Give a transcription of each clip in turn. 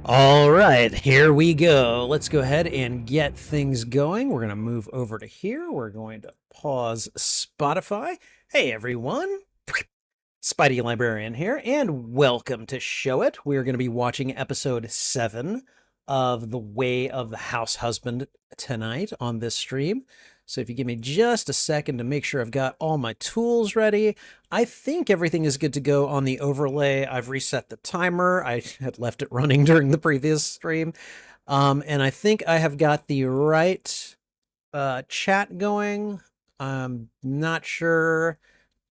All right, here we go. Let's go ahead and get things going. We're going to move over to here. We're going to pause Spotify. Hey, everyone. Spidey Librarian here, and welcome to Show It. We're going to be watching episode 7 of The Way of the House Husband tonight on this stream. So if you give me just a second to make sure I've got all my tools ready, I think everything is good to go on the overlay. I've reset the timer. I had left it running during the previous stream. And I think I have got the right chat going. I'm not sure.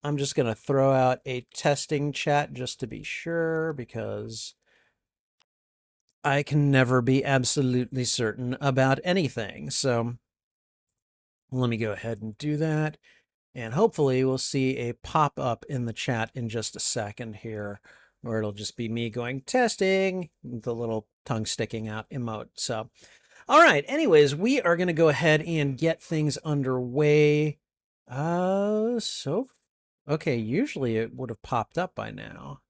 I'm just going to throw out a testing chat just to be sure, because I can never be absolutely certain about anything. So let me go ahead and do that. And hopefully we'll see a pop up in the chat in just a second here, where it'll just be me going testing, the little tongue sticking out emote. So, all right. Anyways, we are going to go ahead and get things underway. Okay, usually it would have popped up by now.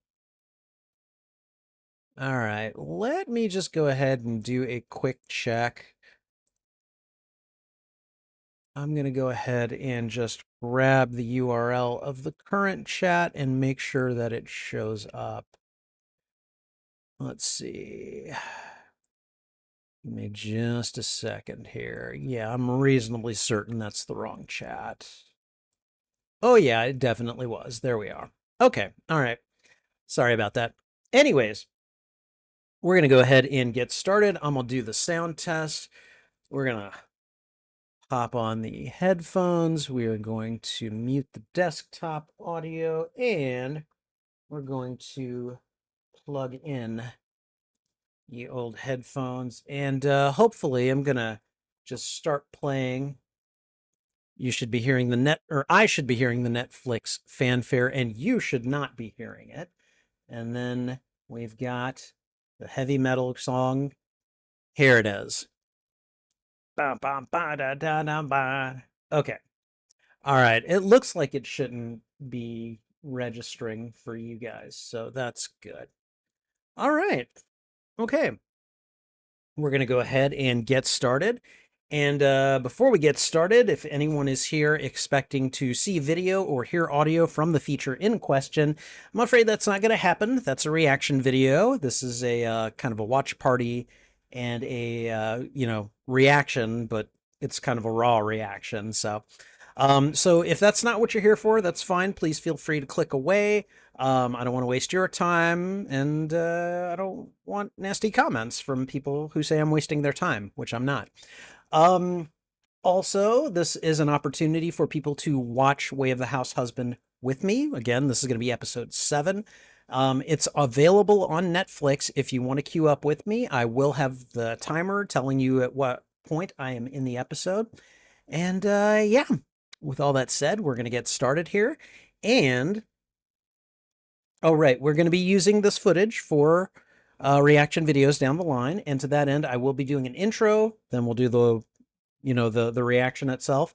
All right, let me just go ahead and do a quick check. I'm going to go ahead and just grab the URL of the current chat and make sure that it shows up. Let's see. Give me just a second here. Yeah, I'm reasonably certain that's the wrong chat. Oh, yeah, it definitely was. There we are. Okay, all right. Sorry about that. Anyways, we're going to go ahead and get started. I'm going to do the sound test. We're going to pop on the headphones. We are going to mute the desktop audio, and we're going to plug in the old headphones. And hopefully I'm going to just start playing. You should be hearing I should be hearing the Netflix fanfare, and you should not be hearing it. And then we've got the heavy metal song. Here it is. Ba, ba, ba, da, da, da, ba. Okay. All right. It looks like it shouldn't be registering for you guys, so that's good. All right. Okay. We're going to go ahead and get started. And before we get started, if anyone is here expecting to see video or hear audio from the feature in question, I'm afraid that's not going to happen. That's a reaction video. This is a kind of a watch party and a reaction, but it's kind of a raw reaction. So if that's not what you're here for, that's fine. Please feel free to click away. I don't want to waste your time, and I don't want nasty comments from people who say I'm wasting their time, which I'm not. Also, this is an opportunity for people to watch Way of the House Husband with me. Again, this is going to be episode 7. It's available on Netflix if you want to queue up with me. I will have the timer telling you at what point I am in the episode. And yeah, with all that said, we're going to get started here. And oh, right. We're going to be using this footage for reaction videos down the line. And to that end, I will be doing an intro. Then we'll do the reaction itself.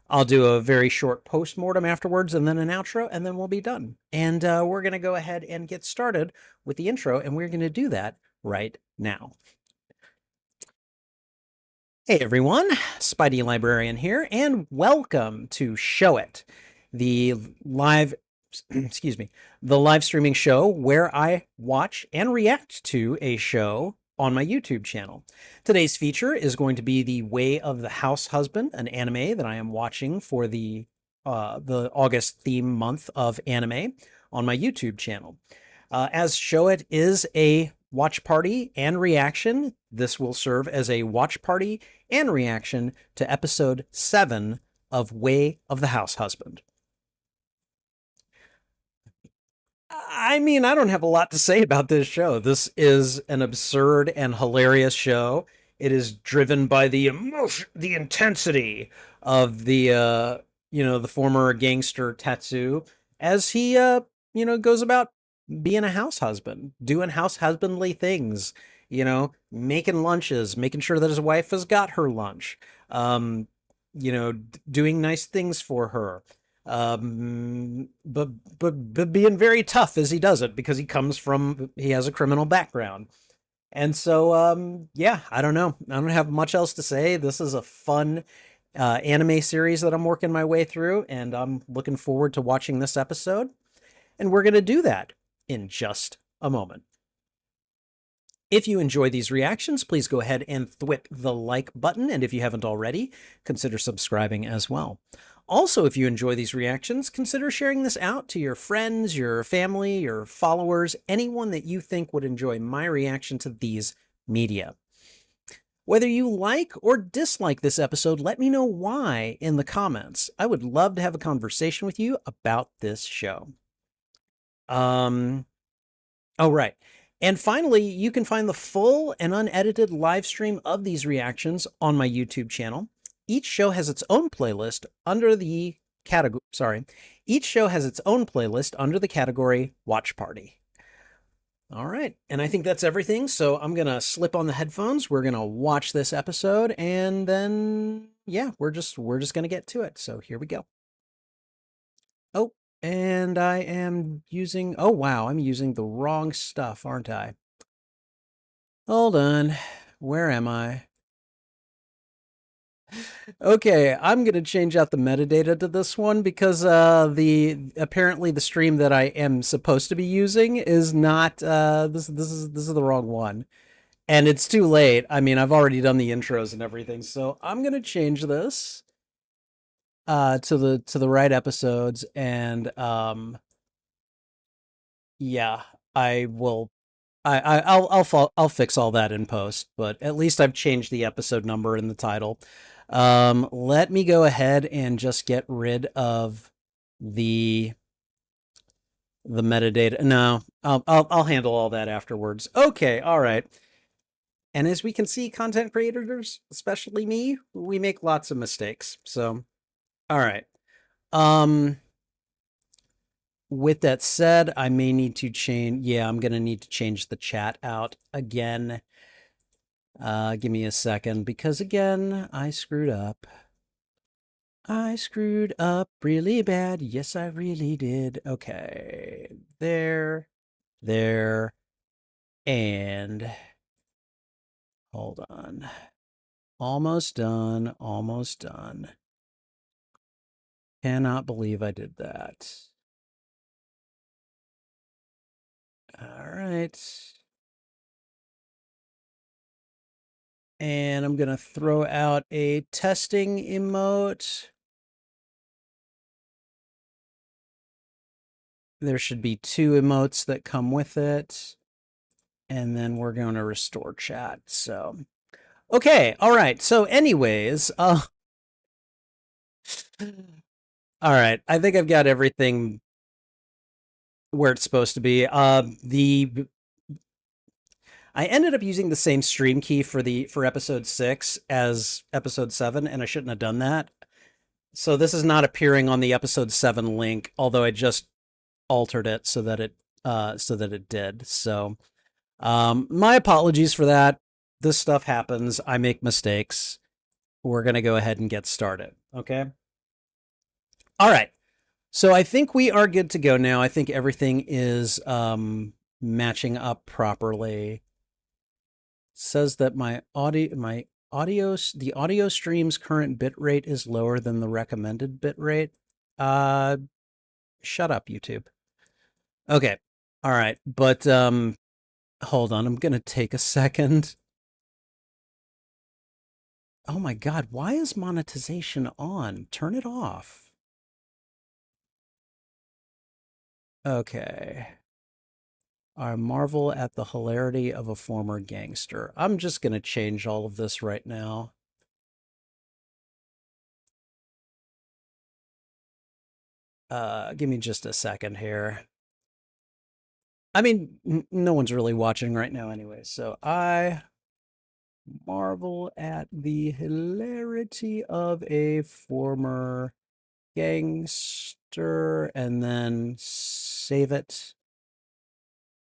I'll do a very short post-mortem afterwards, and then an outro, and then we'll be done. And we're going to go ahead and get started with the intro, and we're going to do that right now. Hey everyone, Spidey Librarian here, and welcome to Show It, the live streaming show where I watch and react to a show on my YouTube channel. Today's feature is going to be The Way of the House Husband, an anime that I am watching for the August theme month of anime on my YouTube channel. As Show It is a watch party and reaction, this will serve as a watch party and reaction to episode 7 of Way of the House Husband. I mean, I don't have a lot to say about this show. This is an absurd and hilarious show. It is driven by the emotion, the intensity of the former gangster Tatsu, as he goes about being a house husband, doing house husbandly things, making lunches, making sure that his wife has got her lunch, doing nice things for her. But being very tough as he does it, because he has a criminal background. And so, yeah, I don't know. I don't have much else to say. This is a fun anime series that I'm working my way through, and I'm looking forward to watching this episode. And we're going to do that in just a moment. If you enjoy these reactions, please go ahead and thwip the like button. And if you haven't already, consider subscribing as well. Also, if you enjoy these reactions, consider sharing this out to your friends, your family, your followers, anyone that you think would enjoy my reaction to these media. Whether you like or dislike this episode, let me know why in the comments. I would love to have a conversation with you about this show. Oh, right. And finally, you can find the full and unedited live stream of these reactions on my YouTube channel. Each show has its own playlist under the category, each show has its own playlist under the category Watch Party. All right. And I think that's everything. So I'm going to slip on the headphones. We're going to watch this episode and then yeah, we're just going to get to it. So here we go. Oh, and I am using, oh wow, I'm using the wrong stuff, aren't I? Hold on. Where am I? Okay, I'm gonna change out the metadata to this one because apparently the stream that I am supposed to be using is not this is the wrong one. And it's too late. I mean, I've already done the intros and everything, so I'm gonna change this to the right episodes and yeah, I will I'll fix all that in post, but at least I've changed the episode number in the title. Let me go ahead and just get rid of the metadata. No, I'll handle all that afterwards. Okay, all right. And as we can see, content creators, especially me, we make lots of mistakes. So, all right. Um, with that said, I may need to change. Yeah, I'm gonna need to change the chat out again. Give me a second because again, I screwed up. I screwed up really bad. Yes, I really did. Okay. There, and hold on. Almost done. Almost done. Cannot believe I did that. All right. And I'm going to throw out a testing emote. There should be 2 emotes that come with it. And then we're going to restore chat. So, okay. All right. So anyways, all right. I think I've got everything where it's supposed to be. I ended up using the same stream key for episode 6 as episode 7, and I shouldn't have done that. So this is not appearing on the episode 7 link, although I just altered it so that it did. So my apologies for that. This stuff happens. I make mistakes. We're gonna go ahead and get started. Okay. All right. So I think we are good to go now. I think everything is matching up properly. It says that the audio stream's current bit rate is lower than the recommended bit rate. Shut up, YouTube. Okay. All right. But hold on. I'm going to take a second. Oh my God. Why is monetization on? Turn it off. Okay. I marvel at the hilarity of a former gangster. I'm just going to change all of this right now. Give me just a second here. I mean, no one's really watching right now anyway, so I marvel at the hilarity of a former gangster, and then save it.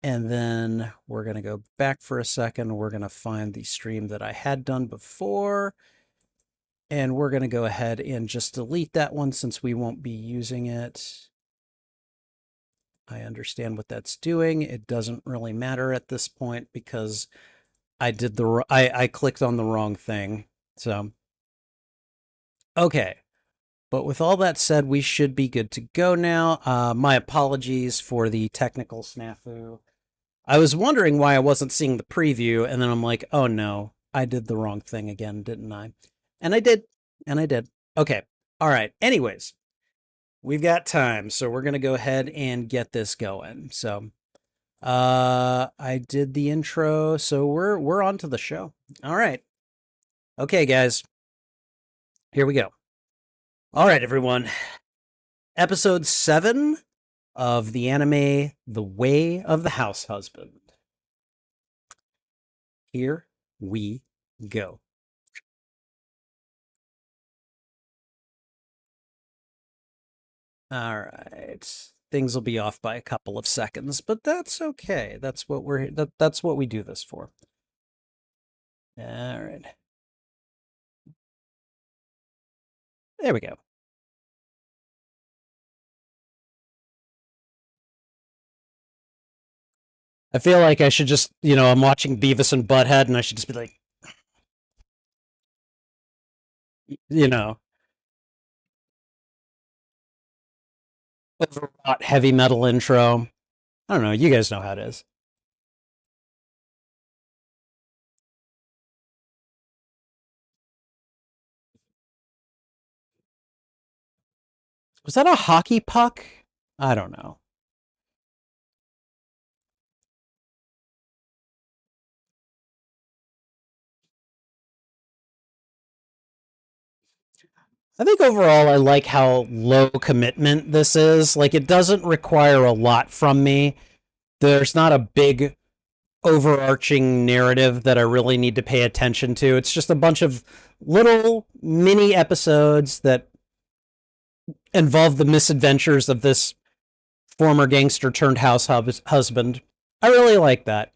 And then we're going to go back for a second. We're going to find the stream that I had done before. And we're going to go ahead and just delete that one since we won't be using it. I understand what that's doing. It doesn't really matter at this point because I clicked on the wrong thing. So, okay. But with all that said, we should be good to go now. My apologies for the technical snafu. I was wondering why I wasn't seeing the preview, and then I'm like, oh no, I did the wrong thing again, didn't I? And I did. And I did. Okay. All right. Anyways, we've got time, so we're gonna go ahead and get this going. So I did the intro, so we're on to the show. All right. Okay, guys. Here we go. All right, everyone. Episode 7 of the anime The Way of the House Husband. Here we go. All right. Things will be off by a couple of seconds, but that's okay. That's what we do this for. All right. There we go. I feel like I should just, I'm watching Beavis and Butthead and I should just be like, you know, overwrought heavy metal intro. I don't know. You guys know how it is. Was that a hockey puck? I don't know. I think overall, I like how low commitment this is. Like, it doesn't require a lot from me. There's not a big overarching narrative that I really need to pay attention to. It's just a bunch of little mini episodes that involve the misadventures of this former gangster turned husband. I really like that.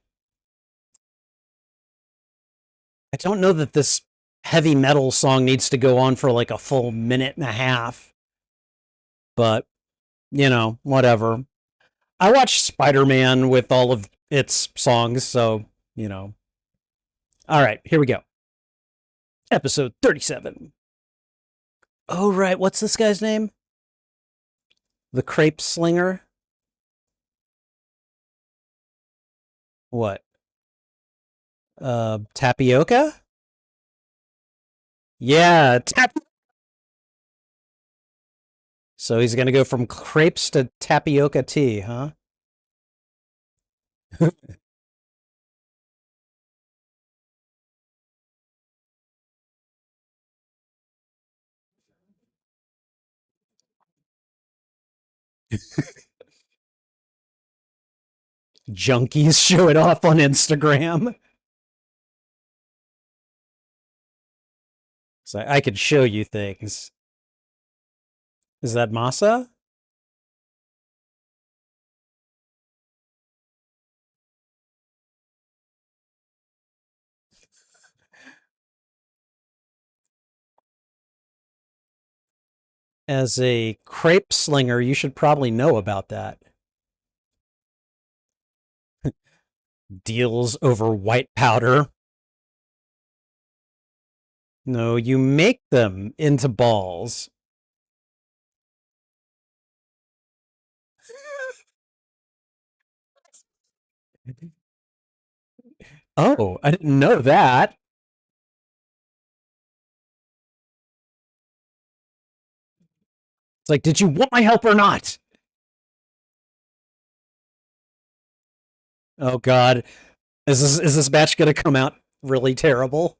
I don't know that this heavy metal song needs to go on for like a full minute and a half, but whatever. I watched Spider-Man with all of its songs, so, you know. All right, here we go. Episode 37. Oh, right. What's this guy's name? The Crepe Slinger? What? Tapioca? Yeah, so he's going to go from crepes to tapioca tea, huh? Junkies show it off on Instagram. So I could show you things. Is that masa? As a crepe slinger, you should probably know about that. Deals over white powder. No, you make them into balls. Oh, I didn't know that. It's like, did you want my help or not? Oh God, is this match gonna come out really terrible?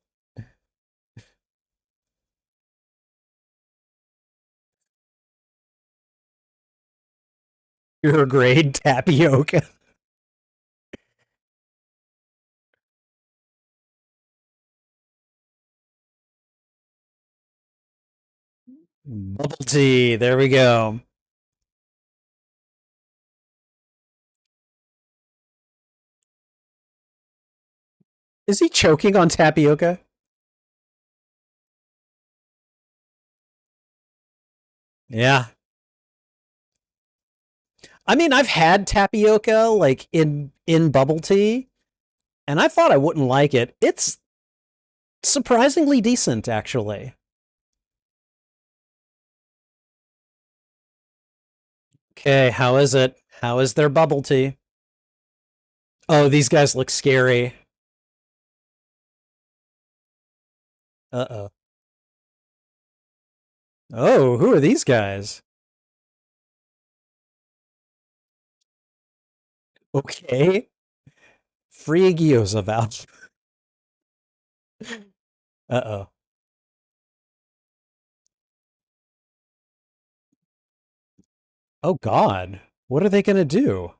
Your grade tapioca. Bubble tea. There we go. Is he choking on tapioca? Yeah. I mean, I've had tapioca like in bubble tea, And I thought I wouldn't like it. It's surprisingly decent, actually. Okay, how is it? How is their bubble tea? Oh, these guys look scary. Uh-oh. Oh, who are these guys? Okay. Free Gyoza vouch. Uh-oh. Oh, God. What are they going to do?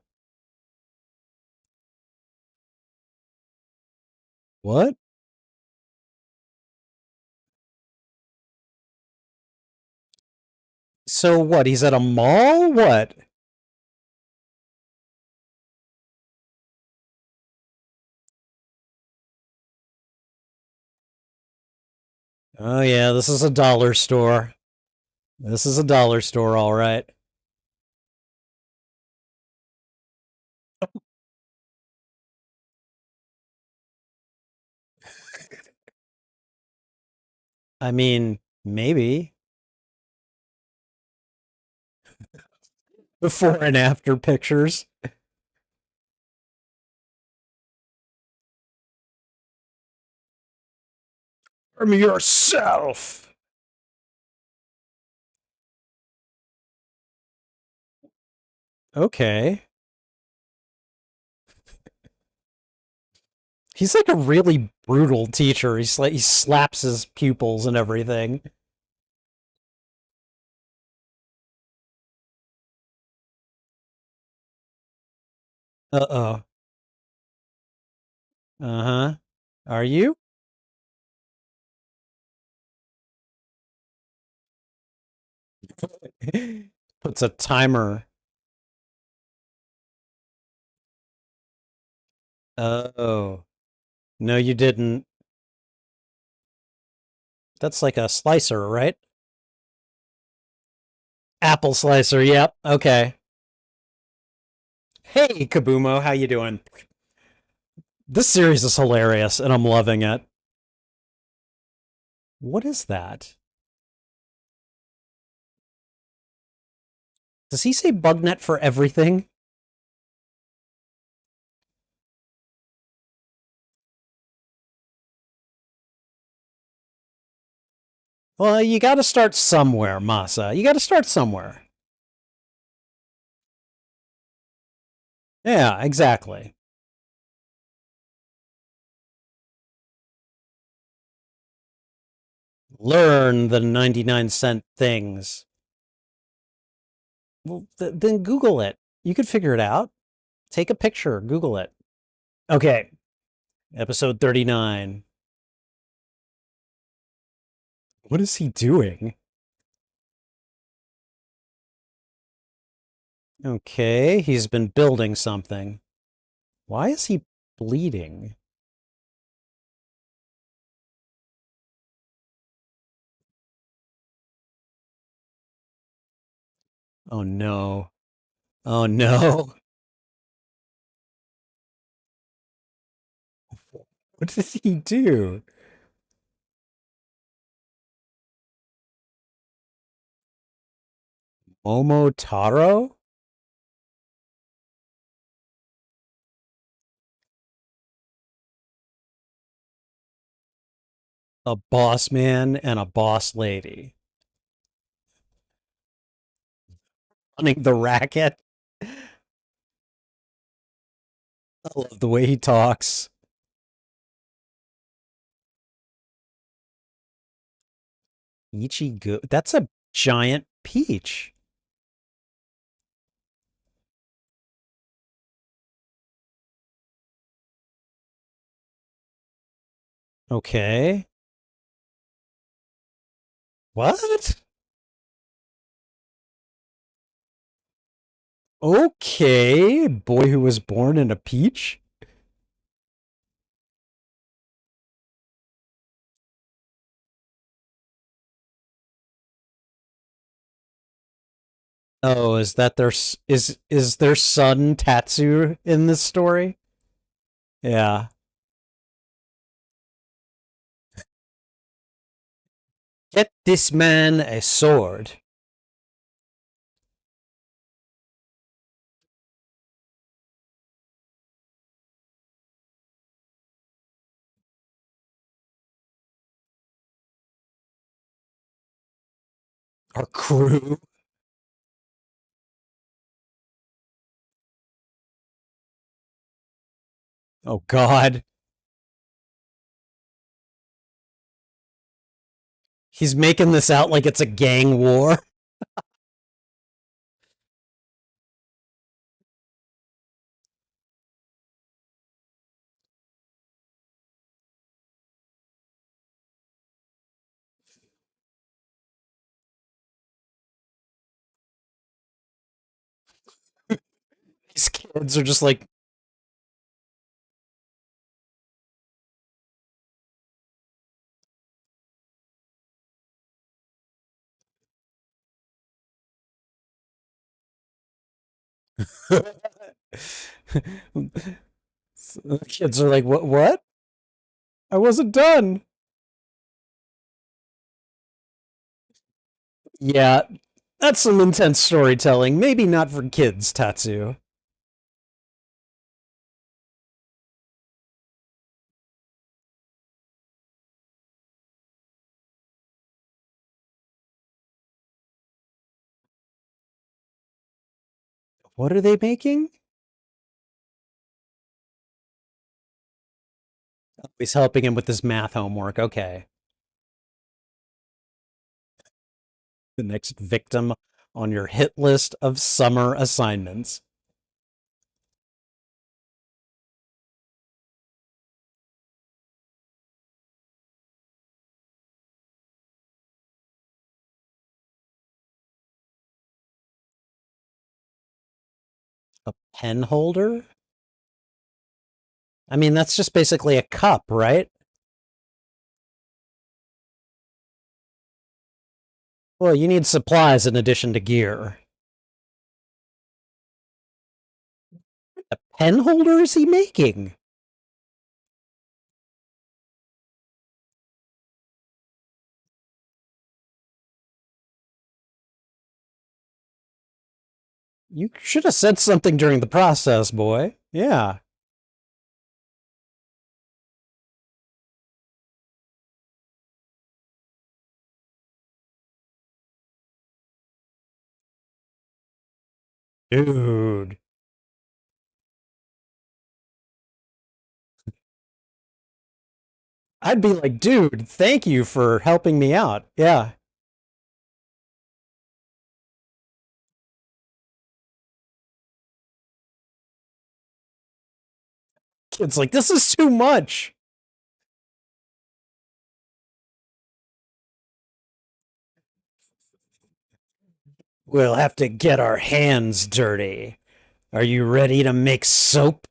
What? So what? He's at a mall? What? Oh, yeah, this is a dollar store. This is a dollar store, all right. I mean, maybe. Before and after pictures. From yourself. Okay. He's like a really brutal teacher. He's like he slaps his pupils and everything. Uh-oh. Uh-huh. Are you? Puts a timer. Oh. No, you didn't. That's like a slicer, right? Apple slicer, yep. Okay. Hey, Kabumo, how you doing? This series is hilarious, and I'm loving it. What is that? Does he say bugnet for everything? Well, you gotta start somewhere, Masa. You gotta start somewhere. Yeah, exactly. Learn the 99-cent things. Well, then Google it. You could figure it out. Take a picture, Google it. Okay, episode 39. What is he doing? Okay, he's been building something. Why is he bleeding? Oh no. Oh no. What did he do? Momotaro? A boss man and a boss lady. Running the racket. I love the way he talks. Ichigo. That's a giant peach. Okay. What? Okay. Boy who was born in a peach? Oh, is that is their son Tatsu in this story? Yeah. Get this man a sword. Our crew. Oh, God. He's making this out like it's a gang war. These kids are just like, the kids are like, what? What? I wasn't done. Yeah, that's some intense storytelling. Maybe not for kids, Tatsu. What are they making? He's helping him with his math homework. Okay. The next victim on your hit list of summer assignments. A pen holder? I mean, that's just basically a cup, right? Well, you need supplies in addition to gear. A pen holder is he making? You should have said something during the process, boy. Yeah. Dude. I'd be like, dude, thank you for helping me out. Yeah. Kid's like, this is too much. We'll have to get our hands dirty. Are you ready to make soap?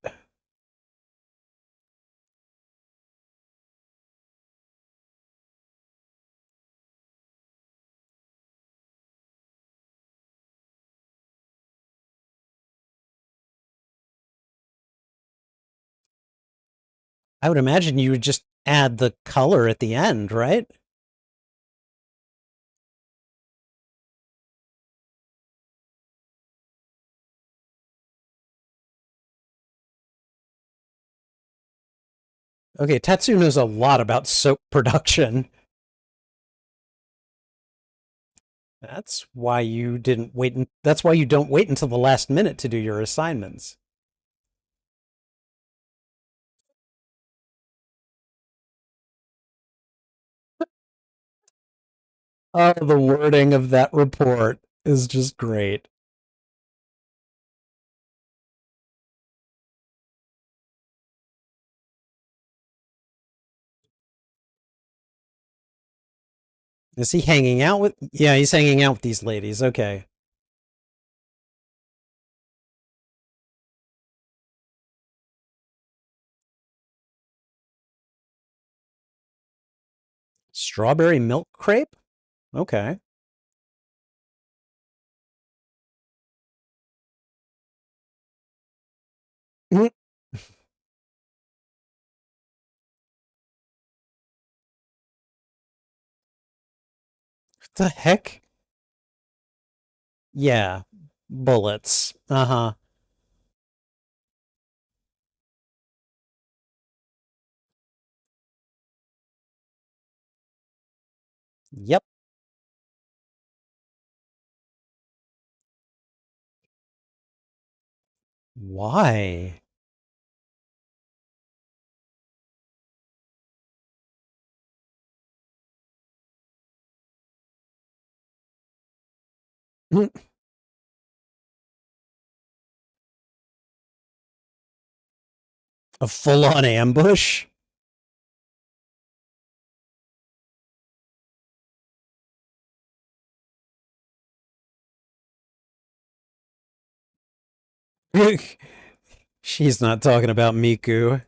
I would imagine you would just add the color at the end, right? Okay, Tatsu knows a lot about soap production. That's why you didn't wait. That's why you don't wait until the last minute to do your assignments. Oh, the wording of that report is just great. Is he hanging out with? Yeah, he's hanging out with these ladies. Okay. Strawberry milk crepe? Okay. The heck? Yeah. Bullets. Uh-huh. Yep. Why? A full-on ambush? She's not talking about Miku.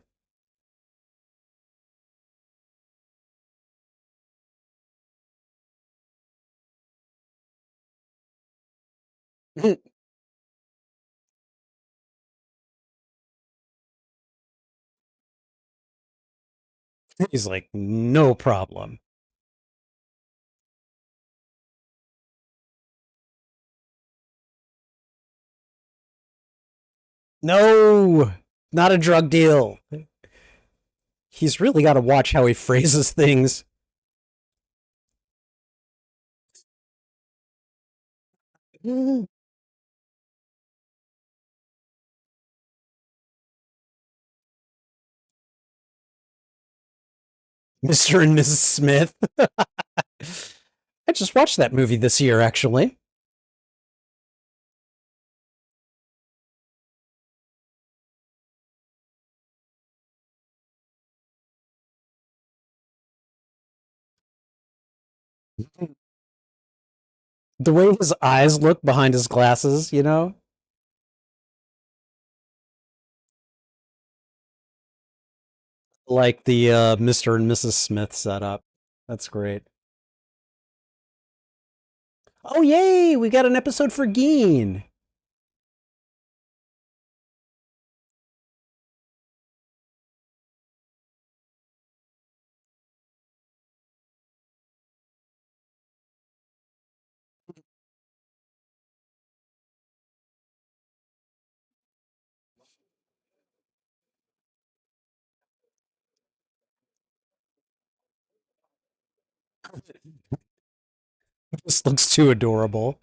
He's like, no problem. No, not a drug deal. He's really got to watch how he phrases things. Mr. and Mrs. Smith. I just watched that movie this year, actually. The way his eyes look behind his glasses, you know? Like the Mr. and Mrs. Smith setup. That's great. Oh, yay! We got an episode for Geen. This looks too adorable.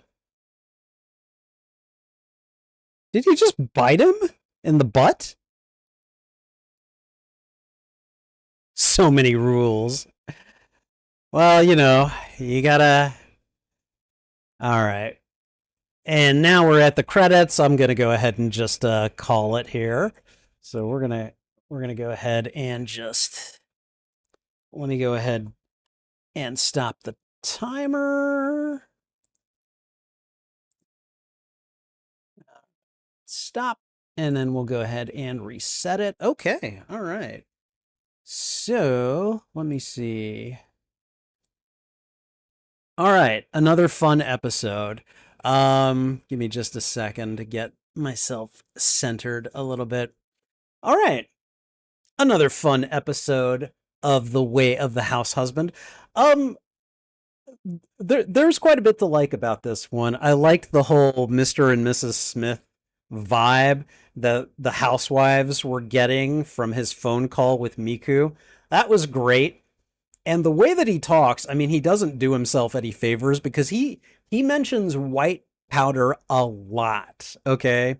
Did he just bite him in the butt? So many rules. Well, you gotta. All right. And now we're at the credits. I'm gonna go ahead and just call it here. So we're gonna go ahead and just let me go ahead and stop the timer. Stop. And then we'll go ahead and reset it. Okay. All right. So let me see. All right. Another fun episode. Give me just a second to get myself centered a little bit. All right. Another fun episode of The Way of the House Husband. Um, there's quite a bit to like about this one. I liked the whole Mr. and Mrs. Smith vibe that the housewives were getting from his phone call with Miku. That was great. And the way that he talks, I mean, he doesn't do himself any favors because he mentions white powder a lot, okay?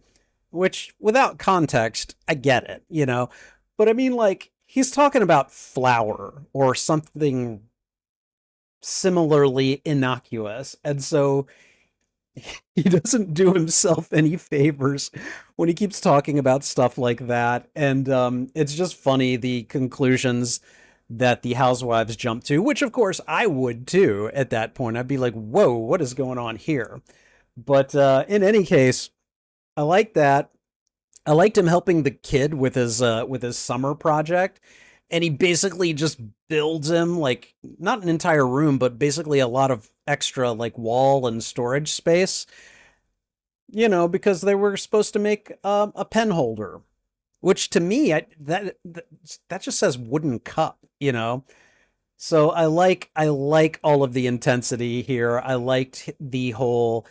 Which without context, I get it, you know. But I mean like he's talking about flour or something similarly innocuous. And so he doesn't do himself any favors when he keeps talking about stuff like that. And it's just funny the conclusions that the housewives jump to, which of course I would too at that point. I'd be like, whoa, what is going on here? But in any case, I like that. I liked him helping the kid with his summer project, and he basically just builds him like not an entire room, but basically a lot of extra like wall and storage space. You know, because they were supposed to make a pen holder, which to me that just says wooden cup. You know, So I like all of the intensity here. I liked the whole,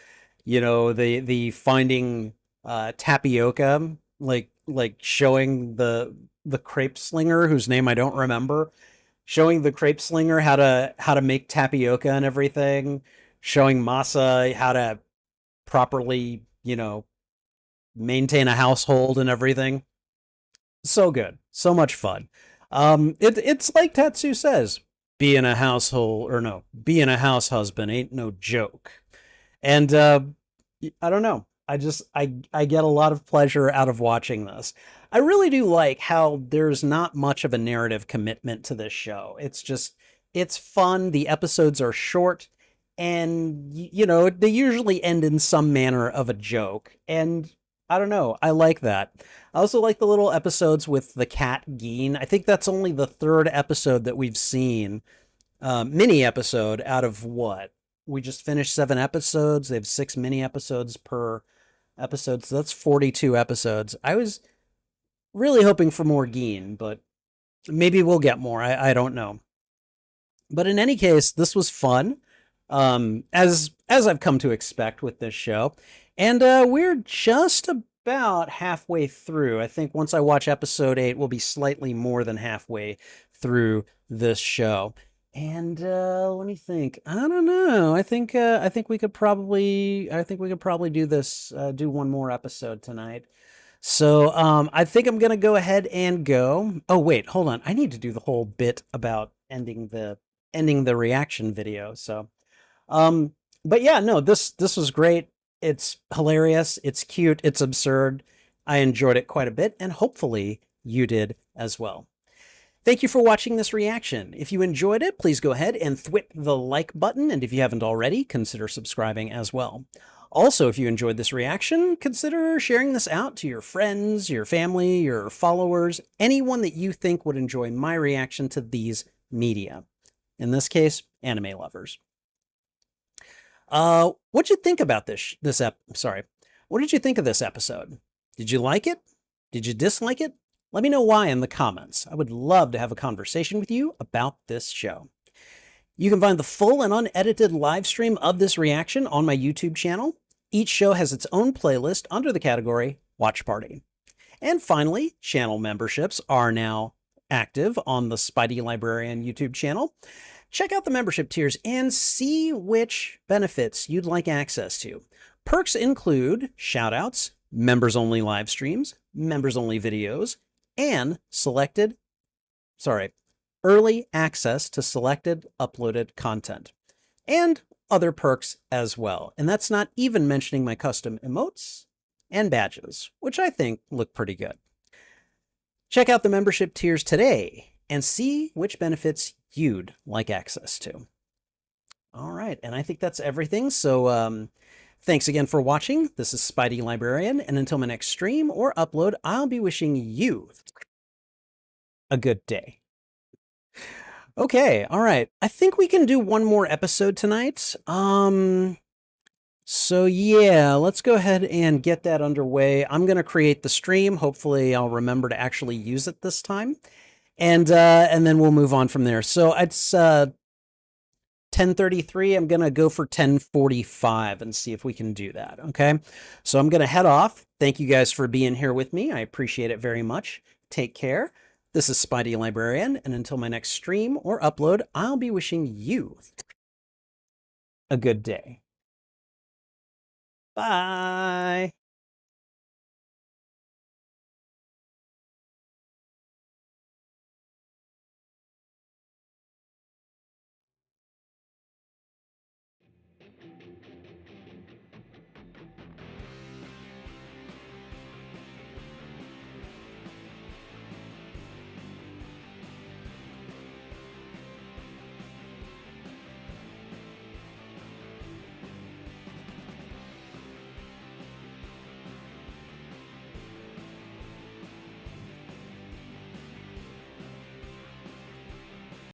the finding tapioca, like showing the crepe slinger whose name I don't remember, showing the crepe slinger how to make tapioca and everything, showing Masa how to properly, maintain a household and everything. So good. So much fun. It's like Tatsu says, being a household or no, being a house husband ain't no joke. And I don't know. I get a lot of pleasure out of watching this. I really do like how there's not much of a narrative commitment to this show. It's fun. The episodes are short and they usually end in some manner of a joke. And I don't know. I like that. I also like the little episodes with the cat Geen. I think that's only the third episode that we've seen, mini episode out of what? We just finished 7 episodes. They have 6 mini episodes per episode, so that's 42 episodes. I was really hoping for more Geen, but maybe we'll get more. I don't know. But in any case, this was fun, as I've come to expect with this show, and we're just about halfway through. I think once I watch episode 8, we'll be slightly more than halfway through this show. And let me think. I don't know. I think we could probably do this. Do one more episode tonight. So I think I'm gonna go ahead and go. Oh wait, hold on. I need to do the whole bit about ending the reaction video. So um, but yeah, no, this was great. It's hilarious. It's cute. It's absurd. I enjoyed it quite a bit, and hopefully you did as well. Thank you for watching this reaction. If you enjoyed it, please go ahead and thwip the like button, and if you haven't already, consider subscribing as well. Also, if you enjoyed this reaction, consider sharing this out to your friends, your family, your followers, anyone that you think would enjoy my reaction to these media. In this case, anime lovers. What'd you think about what did you think of this episode? Did you like it? Did you dislike it? Let me know why in the comments. I would love to have a conversation with you about this show. You can find the full and unedited live stream of this reaction on my YouTube channel. Each show has its own playlist under the category Watch Party. And finally, channel memberships are now active on the Spidey Librarian YouTube channel. Check out the membership tiers and see which benefits you'd like access to. Perks include shoutouts, members-only live streams, members-only videos, and early access to selected uploaded content, and other perks as well. And that's not even mentioning my custom emotes and badges, which I think look pretty good. Check out the membership tiers today and see which benefits you'd like access to. All right, and I think that's everything. So thanks again for watching. This is Spidey Librarian, and until my next stream or upload, I'll be wishing you a good day. Okay, all right. I think we can do one more episode tonight. So yeah, let's go ahead and get that underway. I'm going to create the stream. Hopefully I'll remember to actually use it this time. And then we'll move on from there. So it's 10:33. I'm going to go for 10:45 and see if we can do that. Okay. So I'm going to head off. Thank you guys for being here with me. I appreciate it very much. Take care. This is Spidey Librarian, and until my next stream or upload, I'll be wishing you a good day. Bye.